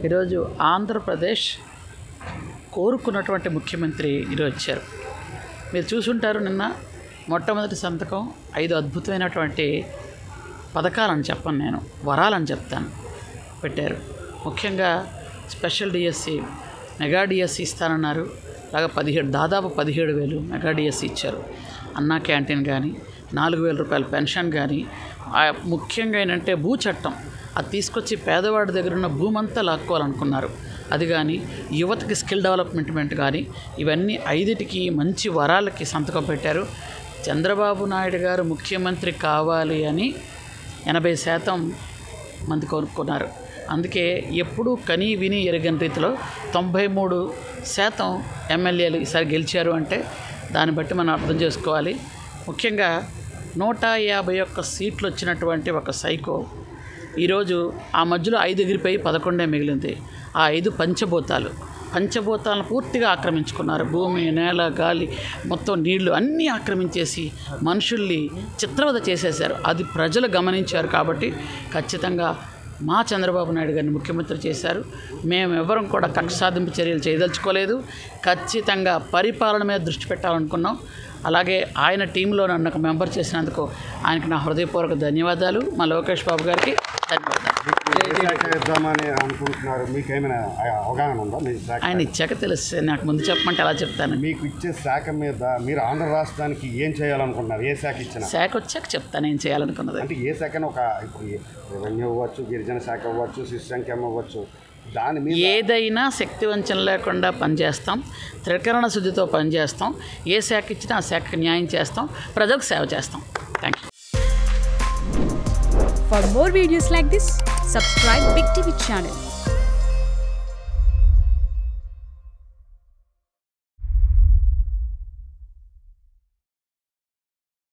ఈరోజు ఆంధ్రప్రదేశ్ కోరుకున్నటువంటి ముఖ్యమంత్రి ఈరోజు వచ్చారు. మీరు చూసుంటారు, నిన్న మొట్టమొదటి సంతకం 5 అద్భుతమైనటువంటి పథకాలని చెప్పను, నేను వరాలని చెప్తాను, పెట్టారు. ముఖ్యంగా స్పెషల్ డిఎస్సి, మెగా డిఎస్సి ఇస్తానన్నారు. అలాగా దాదాపు 17,000 మెగా డిఎస్సి ఇచ్చారు. అన్నా క్యాంటీన్ కానీ, 4,000 రూపాయల పెన్షన్ కానీ, ముఖ్యంగా ఏంటంటే భూ చట్టం అది తీసుకొచ్చి పేదవాడి దగ్గర ఉన్న భూమంతా లాక్కోవాలనుకున్నారు. అది కానీ యువతకి స్కిల్ డెవలప్మెంట్ కానీ, ఇవన్నీ 5టికి మంచి వరాలకి సంతకం పెట్టారు. చంద్రబాబు నాయుడు గారు ముఖ్యమంత్రి కావాలి అని 80% మంది కోరుకున్నారు. అందుకే ఎప్పుడూ కనీ విని ఎరగని రీతిలో 93% ఎమ్మెల్యేలు ఈసారి గెలిచారు. అంటే దాన్ని బట్టి మనం అర్థం చేసుకోవాలి. ముఖ్యంగా 151 సీట్లు వచ్చినటువంటి ఒక సైకో ఈరోజు ఆ మధ్యలో 5 ఎగిరిపోయి 11 మిగిలింది. ఆ 5 పంచభూతాలను పూర్తిగా ఆక్రమించుకున్నారు. భూమి, నేల, గాలి, మొత్తం నీళ్లు అన్నీ ఆక్రమించేసి మనుషుల్ని చిత్రవద చేసేశారు. అది ప్రజలు గమనించారు. కాబట్టి ఖచ్చితంగా మా చంద్రబాబు నాయుడు గారిని ముఖ్యమంత్రి చేశారు. మేము ఎవరం కూడా కక్ష సాధింపు చర్యలు చేయదలుచుకోలేదు. ఖచ్చితంగా పరిపాలన మీద దృష్టి పెట్టాలనుకున్నాం. అలాగే ఆయన టీంలో నన్ను ఒక మెంబర్ చేసినందుకు ఆయనకి నా హృదయపూర్వక ధన్యవాదాలు. మా లోకేష్ బాబు గారికి ధన్యవాదాలు. ఆయన ఇచ్చాక తెలుస్తుంది, నాకు ముందు చెప్పమంటే ఎలా చెప్తాను. మీకు ఇచ్చే శాఖ మీద మీరు ఆంధ్ర రాష్ట్రానికి ఏం చేయాలనుకుంటున్నారు? ఏ శాఖ ఇచ్చినా శాఖ వచ్చాక చెప్తాను ఏం చేయాలనుకున్నది. అంటే ఏ శాఖను ఇప్పుడు రెవెన్యూ అవ్వచ్చు, గిరిజన శాఖ అవ్వచ్చు, శిశు సంక్షేమం అవ్వచ్చు, దాని మీద ఏదైనా శక్తి వంచన లేకుండా పనిచేస్తాం, త్రికరణ శుద్ధితో పనిచేస్తాం. ఏ శాఖ ఇచ్చినా ఆ శాఖకి న్యాయం చేస్తాం, ప్రజలకు సేవ చేస్తాం. Thank you. For more videos like this, subscribe Big TV channel.